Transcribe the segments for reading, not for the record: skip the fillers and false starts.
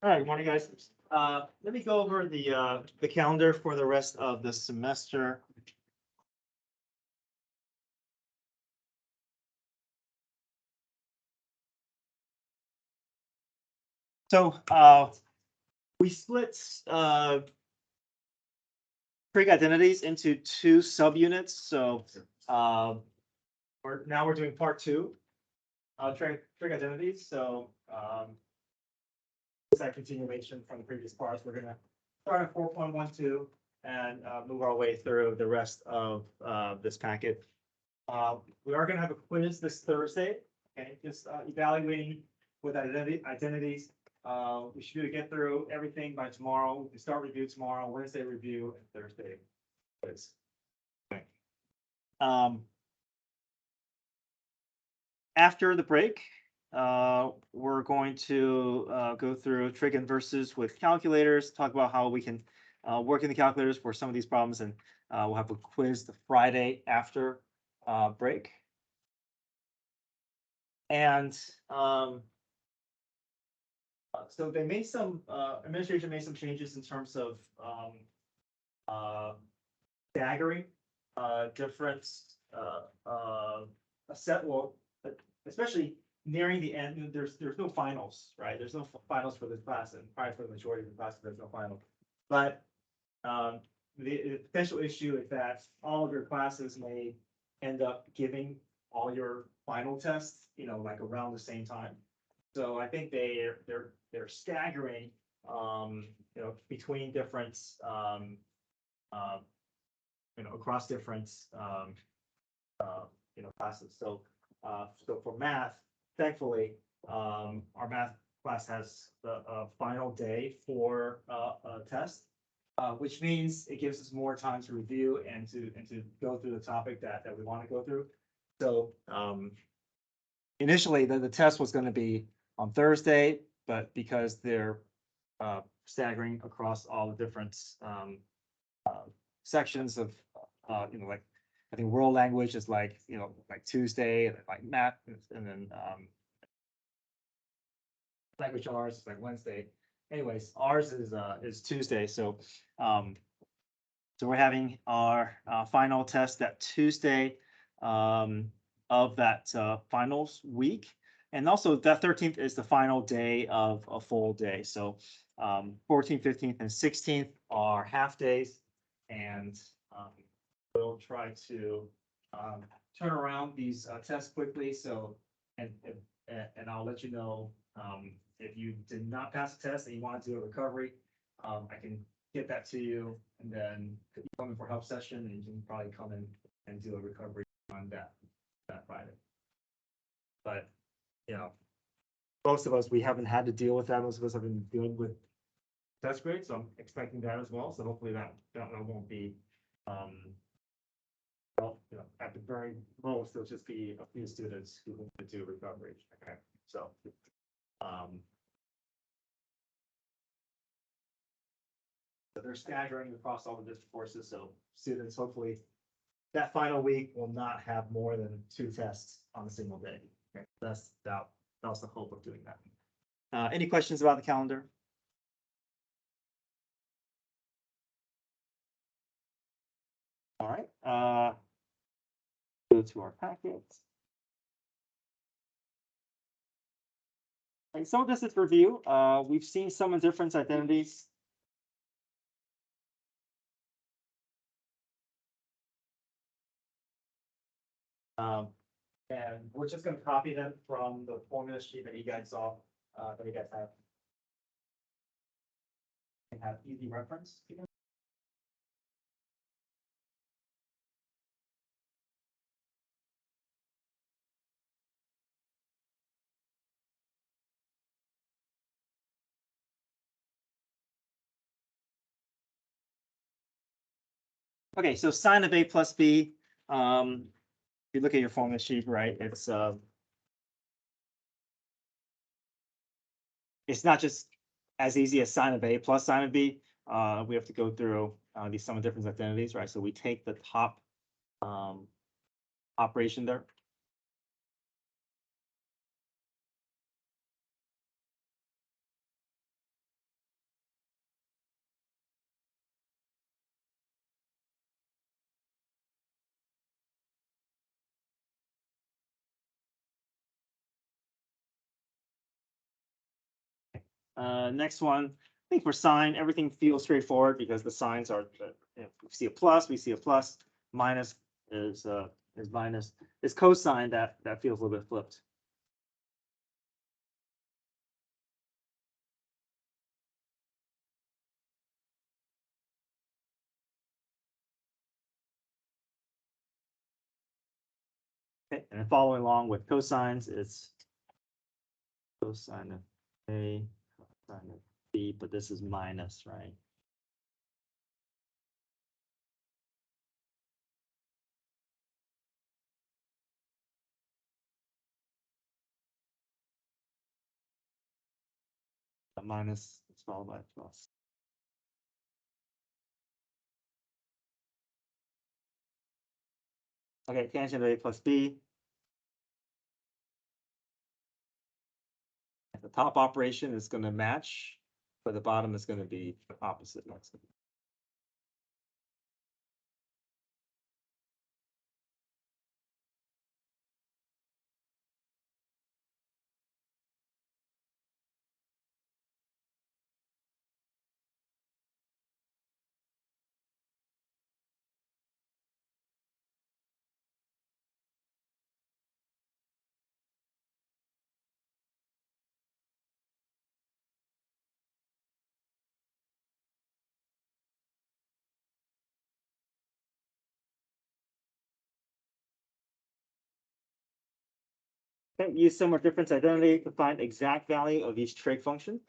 All right, good morning, guys. Let me go over the calendar for the rest of the semester. So we split trig identities into two subunits. So we're doing part two trig identities. So it's that continuation from the previous parts. We're gonna start at 4.12 and move our way through the rest of this packet. We are gonna have a quiz this Thursday. Okay, just evaluating with identities. We should be able to get through everything by tomorrow. We can start review tomorrow, Wednesday review, and Thursday quiz. Okay. After the break, we're going to go through trig inverses with calculators, talk about how we can work in the calculators for some of these problems, and we'll have a quiz the Friday after break. And so they made some administration made some changes in terms of staggering different a set. Well, especially nearing the end, there's no finals, right? There's no finals for this class, and probably for the majority of the class, there's no final. But the potential issue is that all of your classes may end up giving all your final tests, like around the same time. So I think they're staggering, between different, across different, classes. So for math, thankfully, our math class has the final day for a test, which means it gives us more time to review and to go through the topic that we want to go through. So initially, the test was going to be on Thursday, but because they're staggering across all the different sections of, like I think world language is like Tuesday, like math, and then language arts is like Wednesday. Anyways, ours is Tuesday, so we're having our final test that Tuesday of that finals week. And also that 13th is the final day of a full day. So 14th, 15th, and 16th are half days. And we'll try to turn around these tests quickly. So, and I'll let you know if you did not pass the test and you want to do a recovery, I can get that to you, and then you come in for help session, and you can probably come in and do a recovery on that Friday. But most of us, we haven't had to deal with that. Most of us have been dealing with test grades, so I'm expecting that as well. So hopefully that won't be, at the very most, there'll just be a few students who want to do recovery. Okay, so they're staggering across all the district courses. So students, hopefully, that final week will not have more than 2 tests on a single day. Okay, that's the hope of doing that. Any questions about the calendar? All right. Go to our packets. And some of this is review. We've seen sum and difference identities. And we're just going to copy them from the formula sheet that you guys saw, that you guys have. And have easy reference. Okay, so sine of A plus B. If you look at your formula sheet, right, it's not just as easy as sine of A plus sine of B. We have to go through these sum of difference identities, right? So we take the top operation there. Next one, I think for sine, everything feels straightforward because the signs are, if we see a plus, we see a plus. Minus is minus. It's cosine that feels a little bit flipped. Okay, and then following along with cosines, it's cosine of A, cosine of B, but this is minus, right? A minus is followed by a plus. Okay, tangent of A plus B. The top operation is going to match, but the bottom is going to be opposite. Okay, use sum or difference identity to find exact value of each trig function.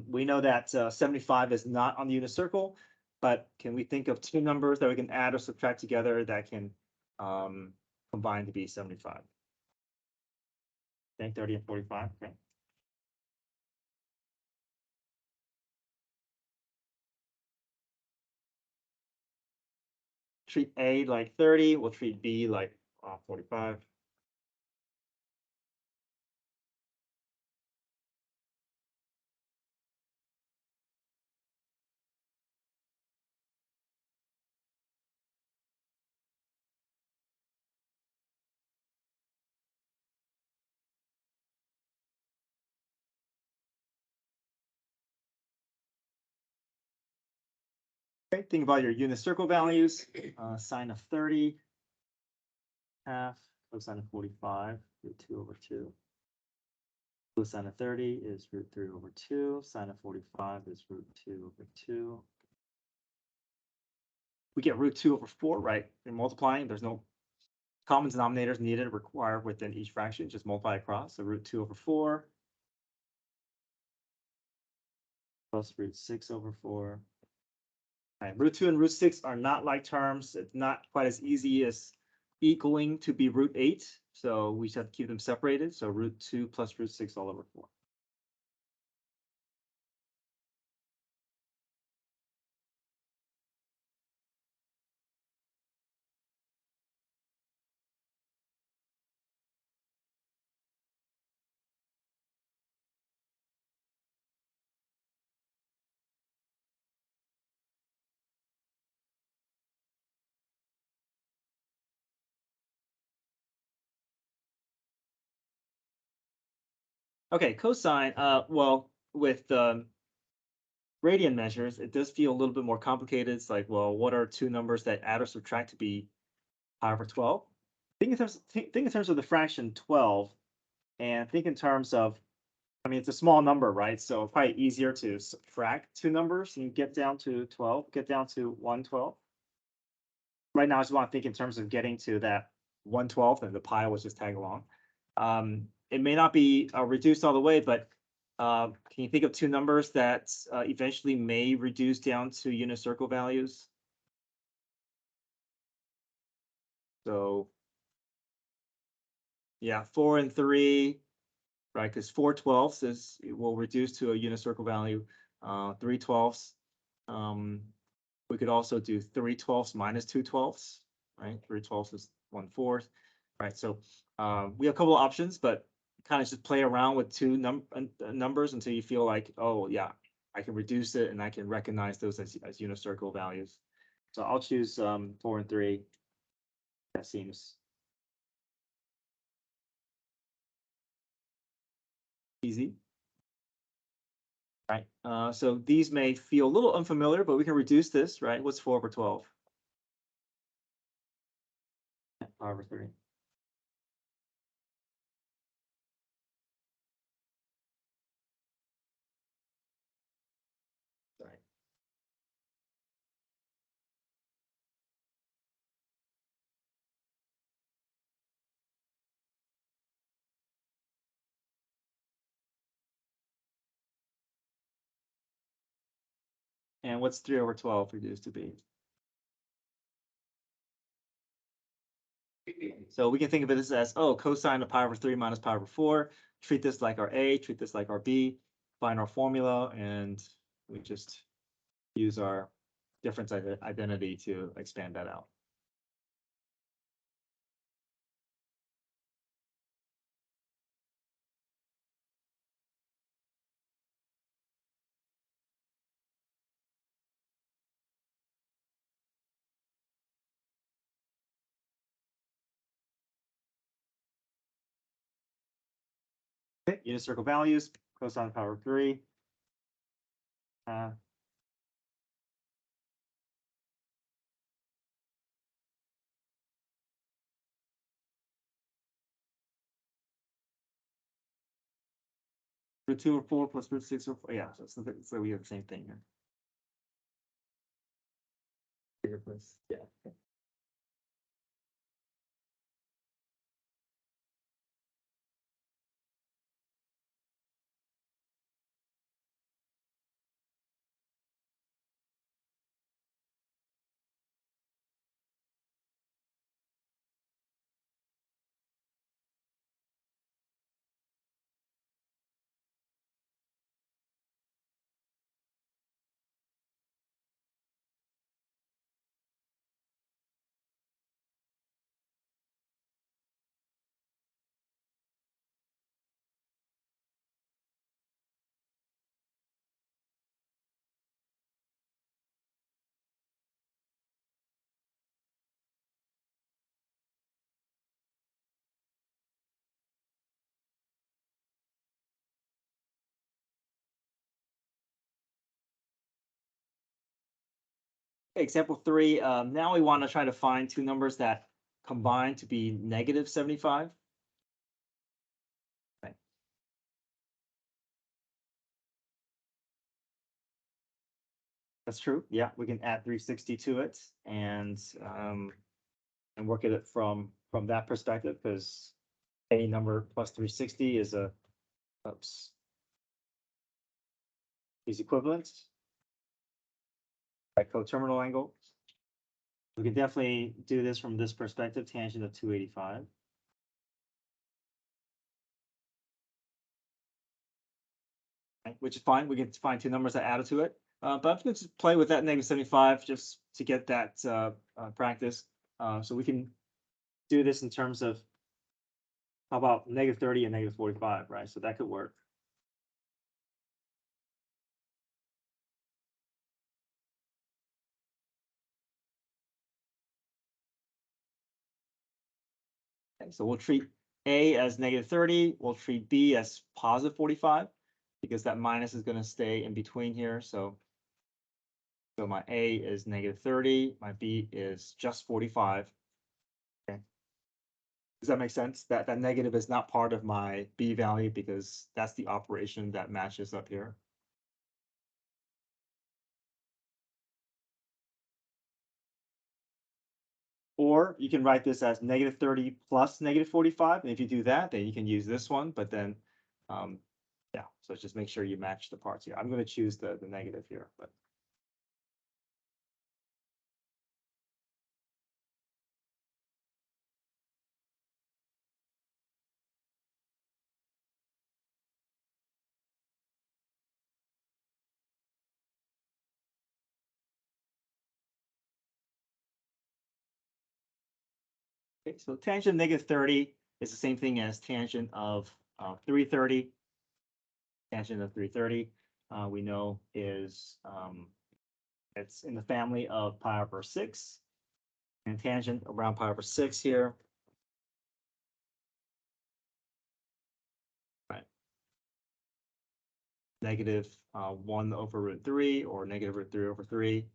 We know that 75 is not on the unit circle, but can we think of two numbers that we can add or subtract together that can combine to be 75? Okay, 30 and 45. Okay. Treat A like 30, we'll treat B like 45. Okay, think about your unit circle values. Sine of 30, half, cosine of 45, root 2 over 2. Cosine of 30 is root 3 over 2. Sine of 45 is root 2 over 2. We get root 2 over 4, right? In multiplying, there's no common denominators needed required within each fraction, just multiply across. So root 2 over 4 plus root 6 over 4. All right, root 2 and root 6 are not like terms. It's not quite as easy as equaling to be root 8. So we just have to keep them separated. So root 2 plus root 6 all over 4. Okay, cosine, well, with radian measures, it does feel a little bit more complicated. It's like, well, what are two numbers that add or subtract to be pi over 12? Think in terms of the fraction 12, and think in terms of, I mean, it's a small number, right? So probably easier to subtract two numbers and get down to 12, get down to 112. Right now, I just want to think in terms of getting to that 1/12, and the pi was just tag along. It may not be reduced all the way, but can you think of two numbers that eventually may reduce down to unit circle values? So yeah, 4 and 3, right? Because 4/12 is will reduce to a unit circle value. 3/12. We could also do 3/12 minus 2/12, right? 3/12 is 1/4, right? So we have a couple of options, but kind of just play around with two numbers until you feel like, oh yeah, I can reduce it and I can recognize those as unit circle values. So I'll choose 4 and 3. That seems easy. Right, so these may feel a little unfamiliar, but we can reduce this, right? What's 4 over 12? Pi over 3. Right. And what's 3 over 12 reduced to be? So we can think of it as, oh, cosine of pi over 3 minus pi over 4. Treat this like our A, treat this like our B, find our formula, and we just use our difference identity to expand that out. Okay, unit circle values, cosine of pi over 3. Root 2 over 4 plus root 6 over 4. Yeah, so we have the same thing here. Yeah. Example 3, now we want to try to find two numbers that combine to be negative 75. Okay. That's true. Yeah, we can add 360 to it and work at it from that perspective, because a number plus 360 is is equivalent by coterminal angle. We can definitely do this from this perspective, tangent of 285. Right, which is fine. We can find two numbers that added to it. But I'm going to play with that negative 75 just to get that practice. So we can do this in terms of, how about negative 30 and negative 45, right? So that could work. Okay, so we'll treat A as negative 30. We'll treat B as positive 45, because that minus is going to stay in between here. So my A is negative 30. My B is just 45. Okay. Does that make sense? That negative is not part of my B value, because that's the operation that matches up here. Or you can write this as negative 30 plus negative 45. And if you do that, then you can use this one. But then, yeah, so just make sure you match the parts here. I'm going to choose the negative here. But okay, so tangent of negative 30 is the same thing as tangent of 330. Tangent of 330, we know is it's in the family of pi over 6. And tangent around pi over 6 here. Right. negative 1 over root 3 or negative root 3 over 3.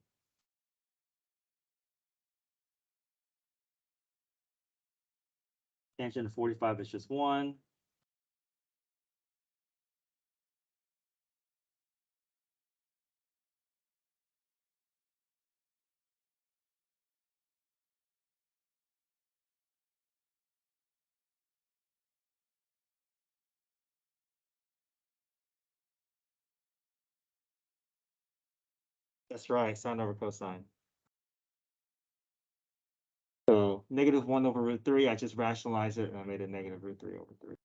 Tangent of 45 is just 1. That's right, sine over cosine. So negative 1 over root 3, I just rationalized it and I made it negative root 3 over 3.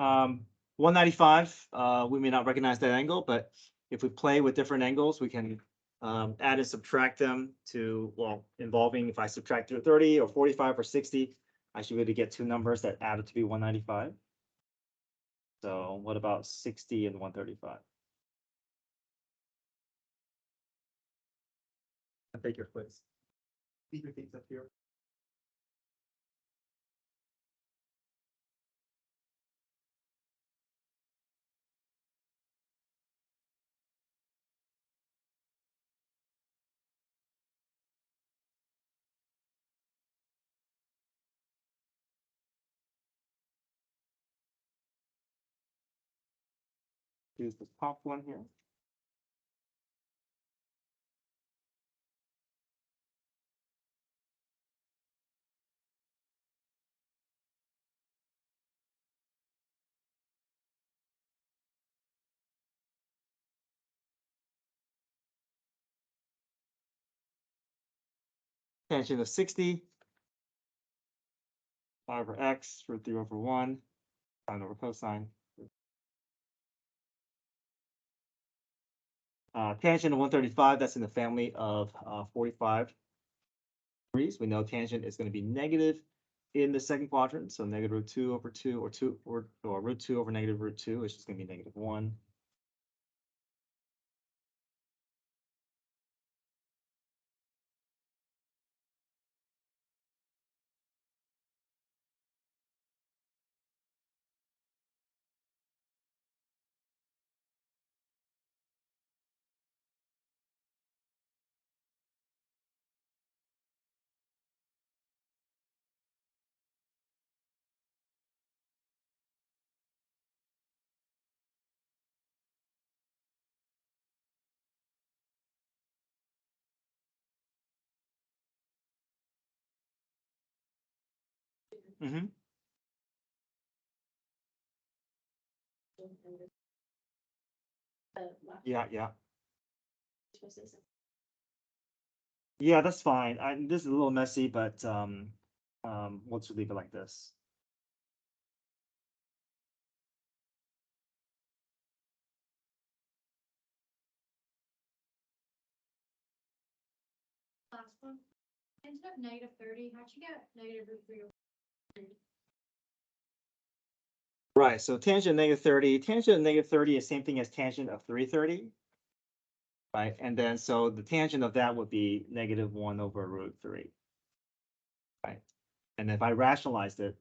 Um, 195, we may not recognize that angle, but if we play with different angles, we can add and subtract them to, well, involving if I subtract 30 or 45 or 60, I should be able to get two numbers that add up to be 195. So what about 60 and 135? I take your place. Keep your things up here. Use this top one here. Tangent of 60, pi over x, root 3 over 1, sine over cosine. Tangent of 135, that's in the family of 45 degrees. We know tangent is going to be negative in the second quadrant, so negative root 2 over 2 or root 2 over negative root 2 is just going to be negative 1. Mm-hmm. Yeah. Yeah, that's fine. This is a little messy, but we'll just leave it like this. Last one. Instead of negative 30, how'd you get negative root 3 over 3? Right, so tangent of negative 30. Tangent of negative 30 is same thing as tangent of 330. Right, and then so the tangent of that would be negative 1 over root 3. Right, and if I rationalized it,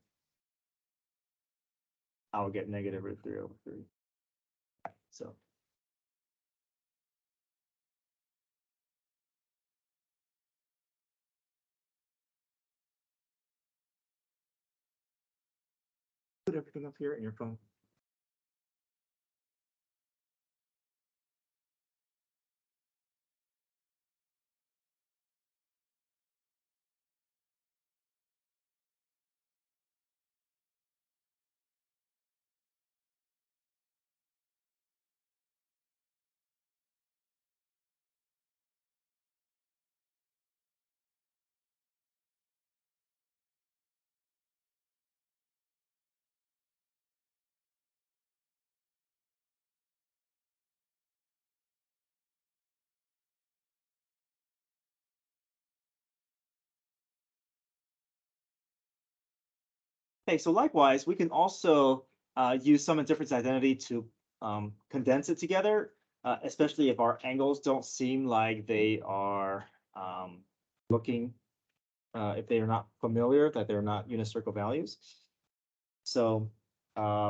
I will get negative root 3 over 3. So put everything up here in your phone. Okay, so likewise, we can also use sum and difference identity to condense it together, especially if our angles don't seem like they are looking, if they are not familiar, that they're not unit circle values. So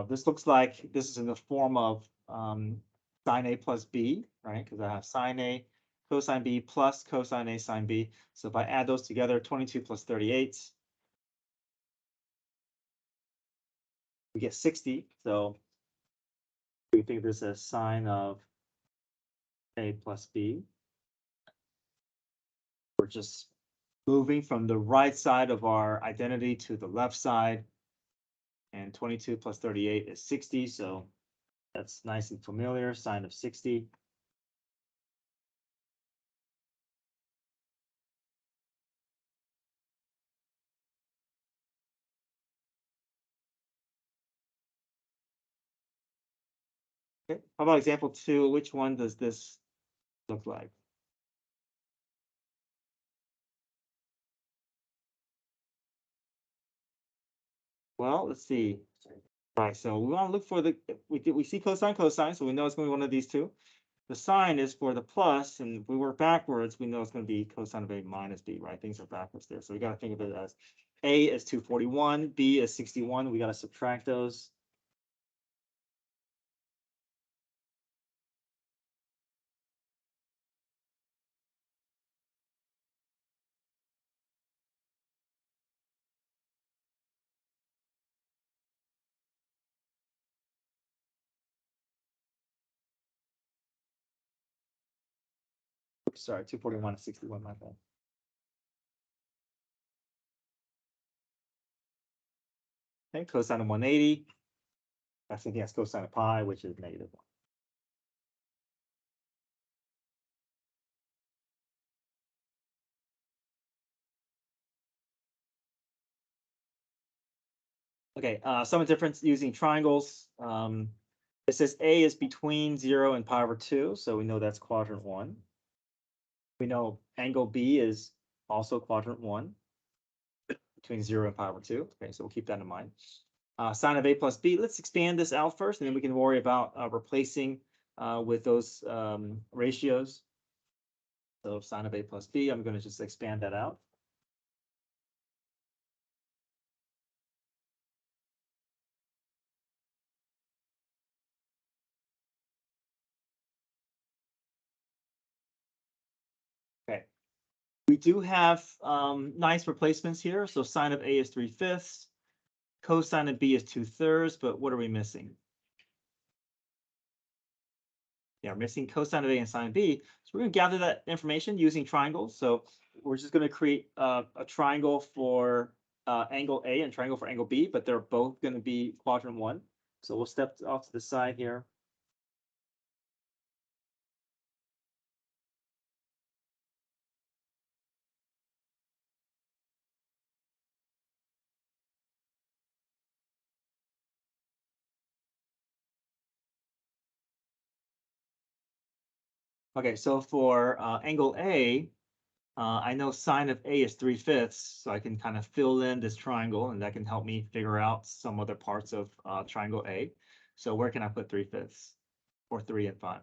this looks like this is in the form of sine A plus B, right? Because I have sine A cosine B plus cosine A sine B. So if I add those together, 22 plus 38, we get 60. So we think this is sine of A plus B. We're just moving from the right side of our identity to the left side. And 22 plus 38 is 60. So that's nice and familiar, sine of 60. Okay, how about example 2? Which one does this look like? Well, let's see. Right, so we want to look for the, we see cosine, cosine, so we know it's going to be one of these two. The sign is for the plus, and if we work backwards, we know it's going to be cosine of A minus B, right? Things are backwards there. So we got to think of it as A is 241, B is 61. We got to subtract those. Oops, sorry, 241 is 61, my bad. Okay, cosine of 180. That's thinking that's cosine of pi, which is -1. Okay, sum and difference using triangles. It says A is between 0 and pi over 2, so we know that's quadrant 1. We know angle B is also quadrant 1, between 0 and pi over 2. Okay, so we'll keep that in mind. Sine of A plus B, let's expand this out first, and then we can worry about replacing with those ratios. So sine of A plus B, I'm going to just expand that out. Okay. We do have nice replacements here. So sine of A is 3/5. Cosine of B is 2/3, but what are we missing? Yeah, we're missing cosine of A and sine B. So we're going to gather that information using triangles. So we're just going to create a triangle for angle A and triangle for angle B, but they're both going to be quadrant 1. So we'll step off to the side here. Okay, so for angle A, I know sine of A is 3/5, so I can kind of fill in this triangle, and that can help me figure out some other parts of triangle A. So where can I put 3/5 or 3 and 5?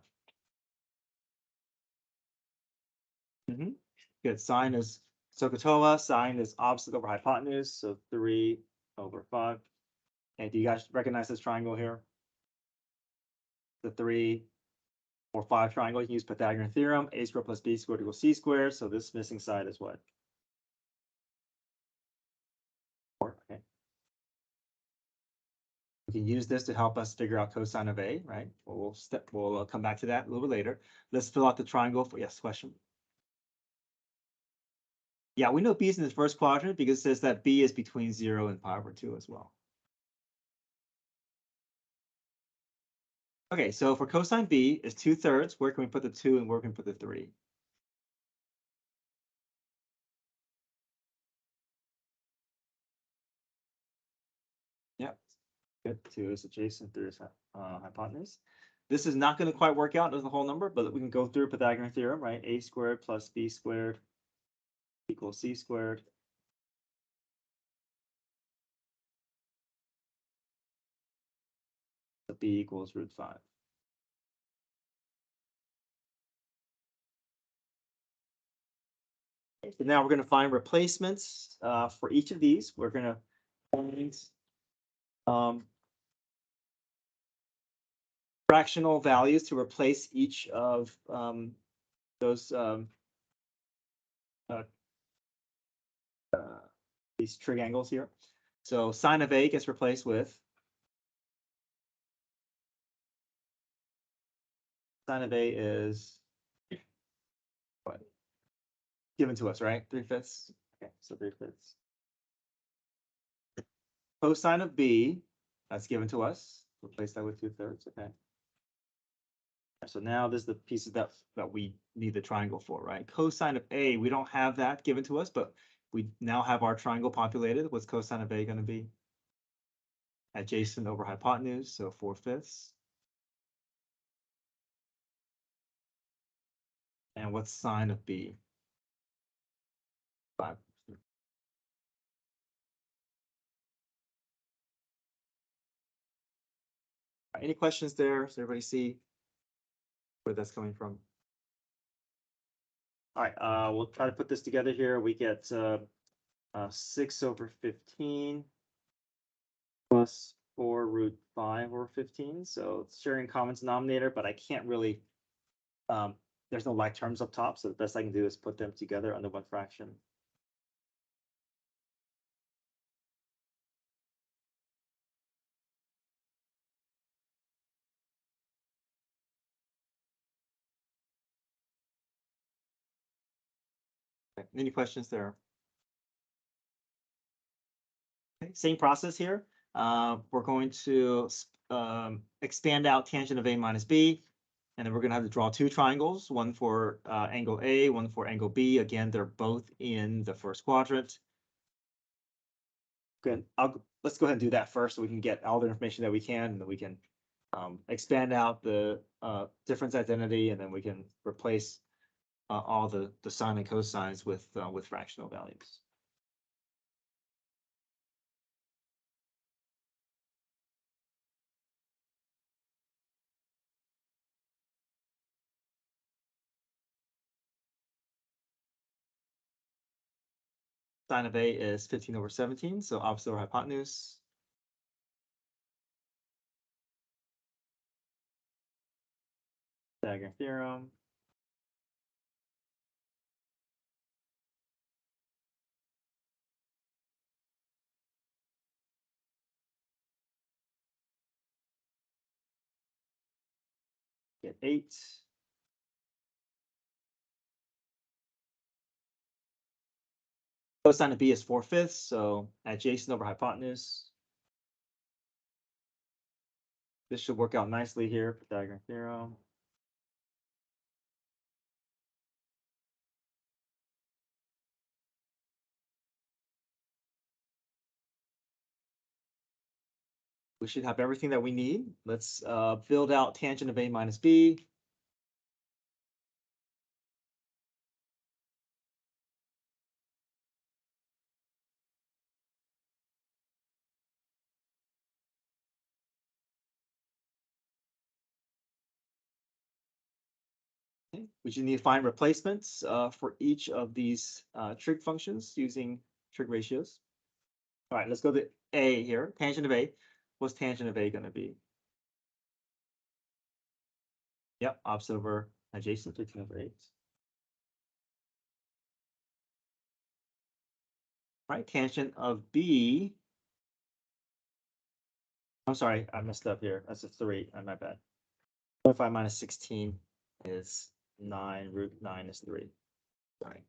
Good. Sine is SOHCAHTOA. Sine is opposite over hypotenuse, so 3 over 5. And do you guys recognize this triangle here? The 3 or 5 triangle. You can use Pythagorean theorem. A squared plus B squared equals C squared. So this missing side is what? 4. Okay. We can use this to help us figure out cosine of A, right? We'll come back to that a little bit later. Let's fill out the triangle for, yes, question. Yeah, we know B is in the first quadrant because it says that B is between 0 and pi over 2 as well. Okay, so for cosine B is 2/3, where can we put the 2 and where can we put the 3? Yep, good. 2 is adjacent, 3 is hypotenuse. This is not going to quite work out as a whole number, but we can go through Pythagorean theorem, right? A squared plus B squared equals C squared. b equals root 5. So now we're going to find replacements for each of these. We're going to find fractional values to replace each of those these trig angles here. So sine of A gets replaced with sine of A is what? Given to us, right? 3/5. Okay, so 3/5. Cosine of B, that's given to us. Replace that with 2/3. Okay. So now this is the pieces that we need the triangle for, right? Cosine of A, we don't have that given to us, but we now have our triangle populated. What's cosine of A going to be? Adjacent over hypotenuse, so 4/5. And what's sine of B? 5. Any questions there? Does everybody see where that's coming from? All right, we'll try to put this together here. We get 6/15 plus 4√5/15. So it's sharing common denominator, but I can't really, there's no like terms up top. So the best I can do is put them together under one fraction. Okay. Any questions there? Okay. Same process here. We're going to expand out tangent of A minus B. And then we're going to have to draw two triangles, one for angle A, one for angle B. Again, they're both in the first quadrant. Good. Let's go ahead and do that first so we can get all the information that we can, and then we can expand out the difference identity, and then we can replace all the sine and cosines with fractional values. Sine of A is 15/17, so opposite over hypotenuse. Pythagorean theorem. Get 8. Cosine of B is 4/5, so adjacent over hypotenuse. This should work out nicely here, Pythagorean theorem. We should have everything that we need. Let's build out tangent of A minus B. Okay. We should need to find replacements for each of these trig functions using trig ratios. All right, let's go to A here. Tangent of A. What's tangent of A going to be? Yep, opposite over adjacent, 13/8. All right, tangent of B. I'm sorry, I messed up here. That's a 3. My bad. 25 minus 16 is 9. Root 9 is 3. Sorry.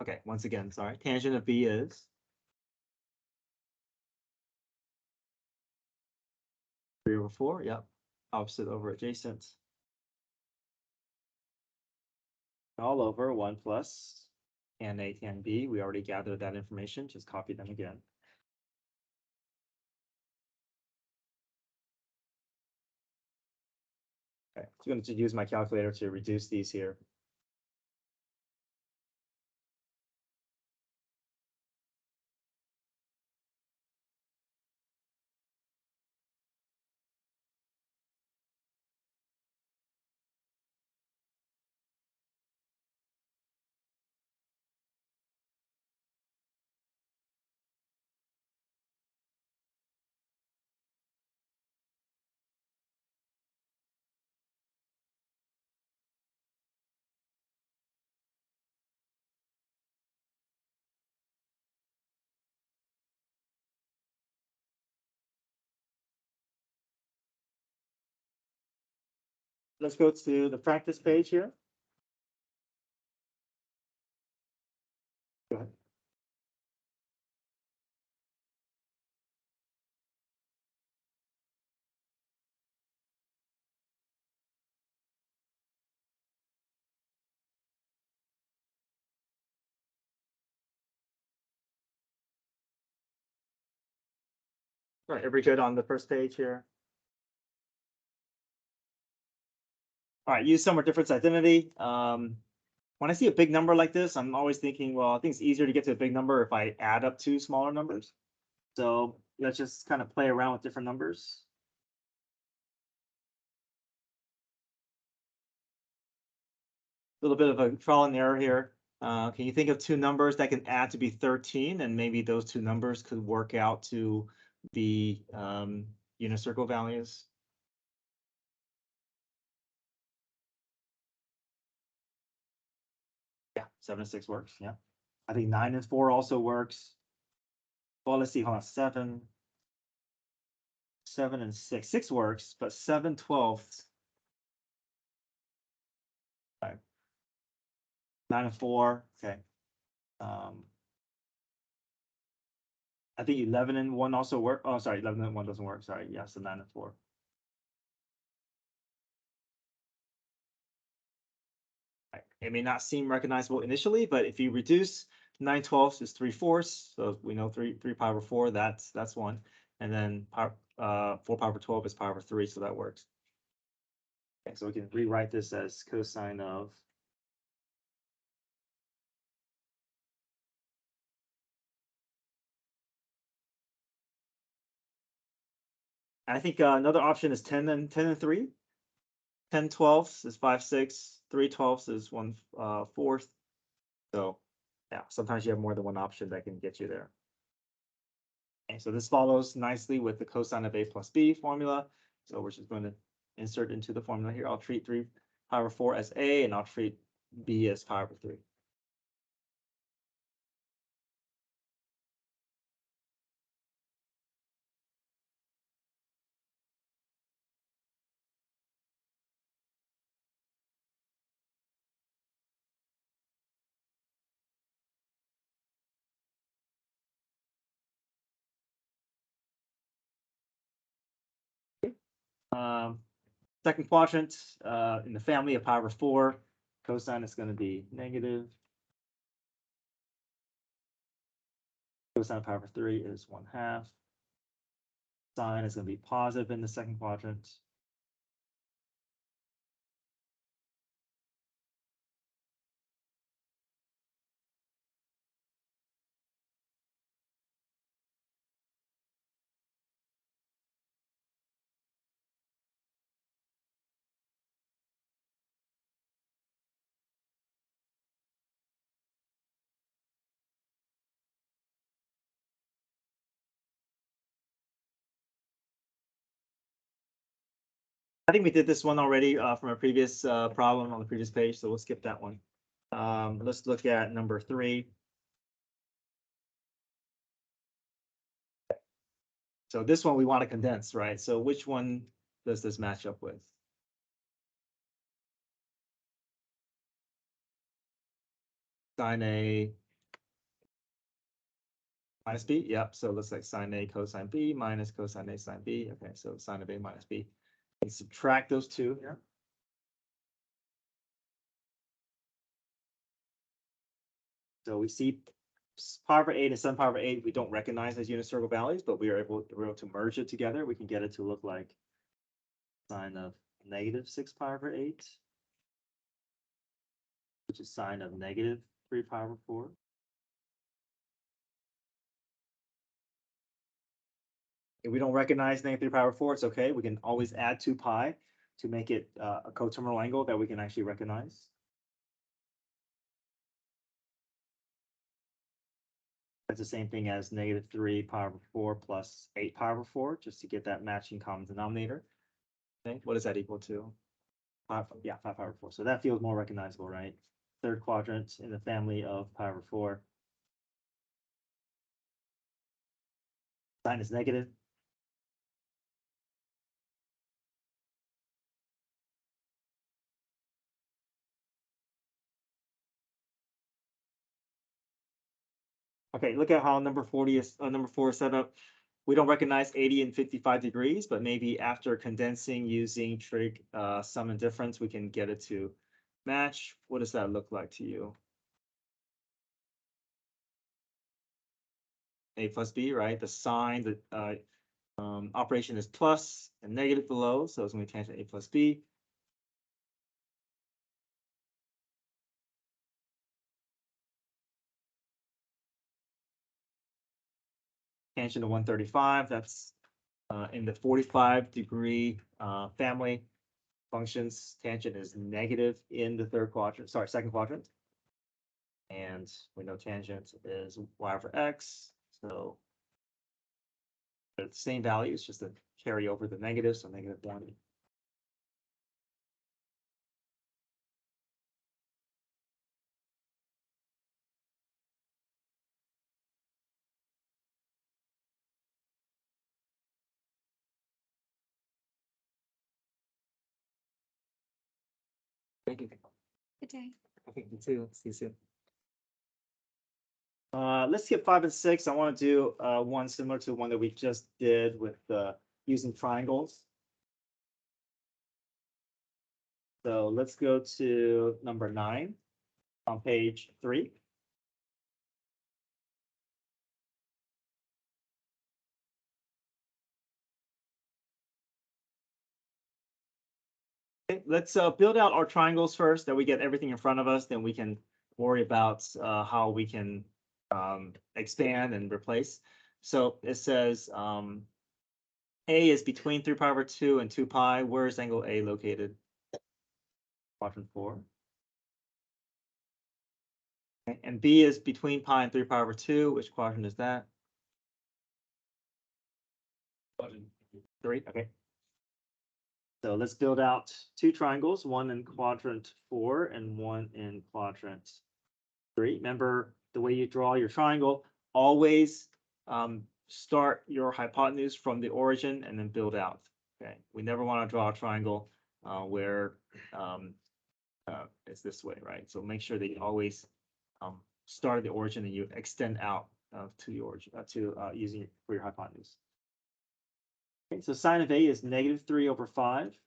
Okay, once again, sorry. Tangent of B is 3/4. Yep. Opposite over adjacent. All over 1 plus tan A tan B. We already gathered that information. Just copy them again. Okay, so I'm going to use my calculator to reduce these here. Let's go to the practice page here. Go ahead. All right, everybody good on the first page here? All right, use sum or difference identity. When I see a big number like this, I'm always thinking, well, I think it's easier to get to a big number if I add up two smaller numbers. So let's just kind of play around with different numbers. A little bit of a trial and error here. Can you think of two numbers that can add to be 13, and maybe those two numbers could work out to be unit circle values? Yeah, 7 and 6 works. Yeah, I think 9 and 4 also works. Well, let's see. Hold on, 7 and 6. 6 works, but 7/12. 9 and 4. Okay. I think 11 and 1 also work. Oh, sorry, 11 and 1 doesn't work. Sorry. Yeah, so 9 and 4. Right. It may not seem recognizable initially, but if you reduce 9/12 is 3/4, so we know 3 pi over 4, that's one. And then 4 pi over 12 is pi over 3, so that works. Okay, so we can rewrite this as cosine of I think another option is 10 and 3. 10/12 is 5/6, 3/12 is 1/4. So yeah, sometimes you have more than one option that can get you there. Okay, so this follows nicely with the cosine of a plus b formula. So we're just going to insert into the formula here. I'll treat 3 pi over 4 as a, and I'll treat b as pi over 3. Second quadrant, in the family of pi over 4, cosine is going to be negative. Cosine of pi over 3 is 1/2. Sine is going to be positive in the second quadrant. I think we did this one already from a previous problem on the previous page, so we'll skip that one. Let's look at number 3. So this one we want to condense, right? So which one does this match up with? Sine A minus B. Yep. So it looks like sine A cosine B minus cosine A sine B. Okay, so sine of A minus B. And subtract those two here. So we see pi over 8 and 7 pi over 8 we don't recognize as unit circle values, but we're able to merge it together. We can get it to look like sine of negative 6 pi over 8, which is sine of negative 3 pi over 4. If we don't recognize negative 3 pi over 4, it's okay. We can always add 2 pi to make it a coterminal angle that we can actually recognize. That's the same thing as negative 3 pi over 4 plus 8 pi over 4, just to get that matching common denominator. Okay, what is that equal to? 5 pi over 4. So that feels more recognizable, right? Third quadrant in the family of pi over 4. Sign is negative. Okay, look at how number 40 is number 4 is set up. We don't recognize 80 and 55 degrees, but maybe after condensing using trig sum and difference, we can get it to match. What does that look like to you? A plus B, right? The sign, the operation is plus and negative below, so it's going to be tangent A plus B. Tangent of 135, that's in the 45-degree family functions. Tangent is negative in the second quadrant. And we know tangent is y over x, so they're the same values, just to carry over the negative, so negative 1. Thank you. Good day. Thank you too. See you soon. Let's skip 5 and 6. I want to do one similar to one that we just did with using triangles. So let's go to number 9 on page 3. Okay, let's build out our triangles first, that we get everything in front of us, then we can worry about how we can expand and replace. So it says A is between 3 pi over 2 and 2 pi. Where is angle A located? Quadrant 4. Okay, and B is between pi and 3 pi over 2. Which quadrant is that? Quadrant 3. Okay. So let's build out two triangles, one in quadrant 4 and one in quadrant 3. Remember the way you draw your triangle, always start your hypotenuse from the origin and then build out. Okay, we never want to draw a triangle where it's this way, right? So make sure that you always start at the origin and you extend out to the origin using it for your hypotenuse. Okay, so sine of A is negative 3 over 5.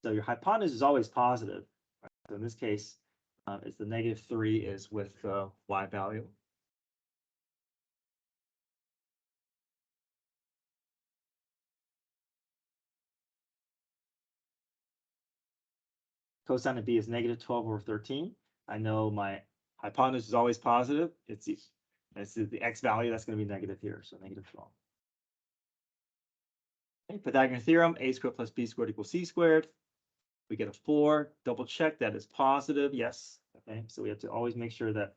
So your hypotenuse is always positive. Right? So in this case, it's the negative 3 is with the y value. Cosine of B is negative 12 over 13. I know my hypotenuse is always positive. It's the x value that's going to be negative here, so negative 12. Okay, Pythagorean theorem, a squared plus b squared equals c squared. We get a 4. Double check that is positive. Yes. Okay, so we have to always make sure that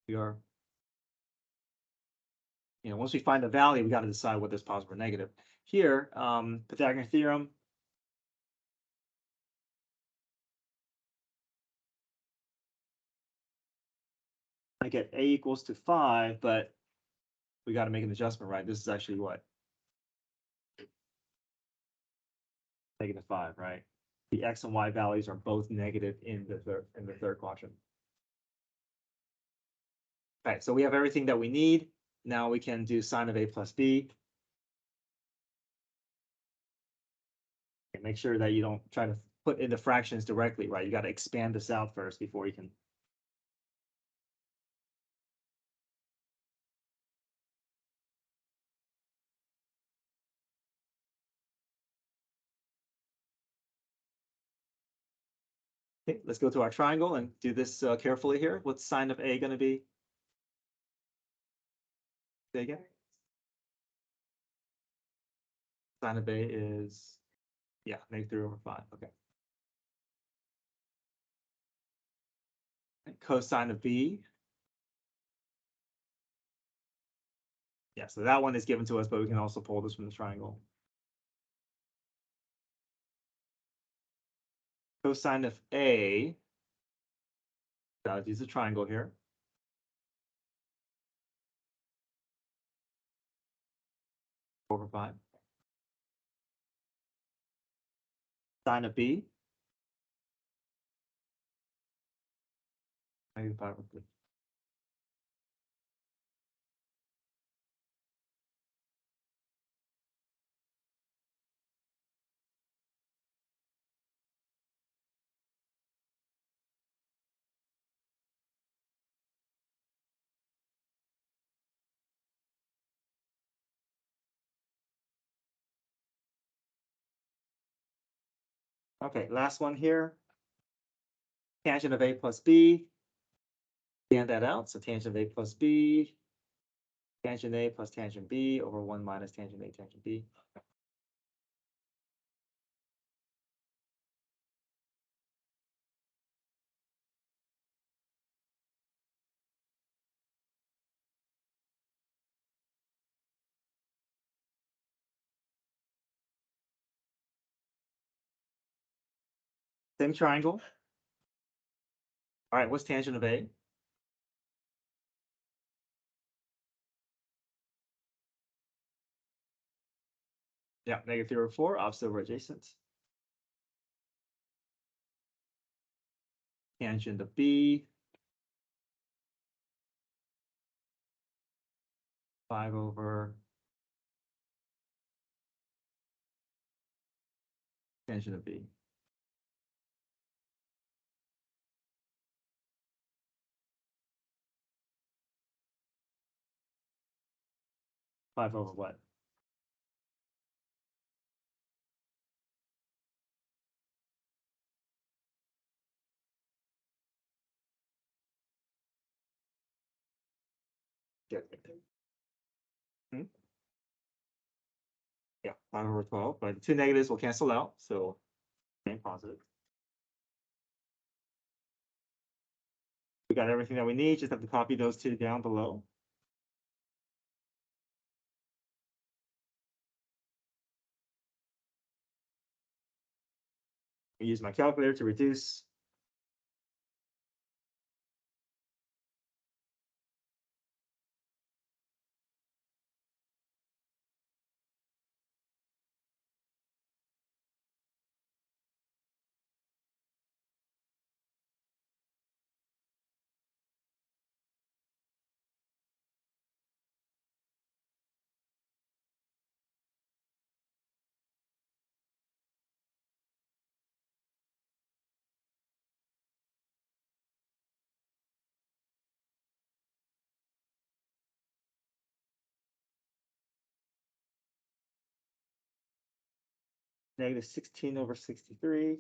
we are, once we find the value, we got to decide whether it's positive or negative. Here, Pythagorean theorem. I get a equals to 5, but we got to make an adjustment, right? This is actually what? Negative 5, right? The x and y values are both negative in the third quadrant. Okay, so we have everything that we need. Now we can do sine of A plus B. And make sure that you don't try to put in the fractions directly, right? You got to expand this out first before you can. Okay, let's go to our triangle and do this carefully here. What's sine of A gonna be? Say again. Sine of A is, yeah, -3/5, okay. And cosine of B. Yeah, so that one is given to us, but we can also pull this from the triangle. Cosine of A. Now let's use a triangle here. Over 5. Sine of B. -5/3. Okay, last one here. Tangent of A plus B. Stand that out. So tangent of A plus B. Tangent A plus tangent B over 1 minus tangent A tangent B. Same triangle. All right, what's tangent of A? Yeah, -3/4, opposite over adjacent. Tangent of B. 5 over tangent of B. Five over what? Hmm? Yeah, 5 over 12, but 2 negatives will cancel out, so remain positive. We got everything that we need, just have to copy those two down below. I use my calculator to reduce. -16 over 63.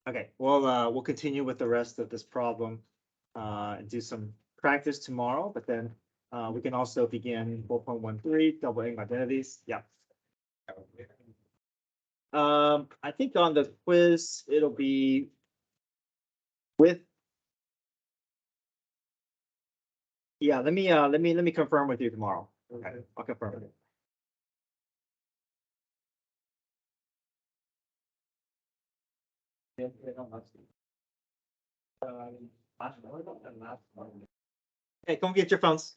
Okay, well, we'll continue with the rest of this problem and do some practice tomorrow, but then We can also begin 4.13 double aim identities. Yeah. I think on the quiz, it'll be with. Yeah, let me confirm with you tomorrow. Okay, I'll confirm it. Hey, come get your phones.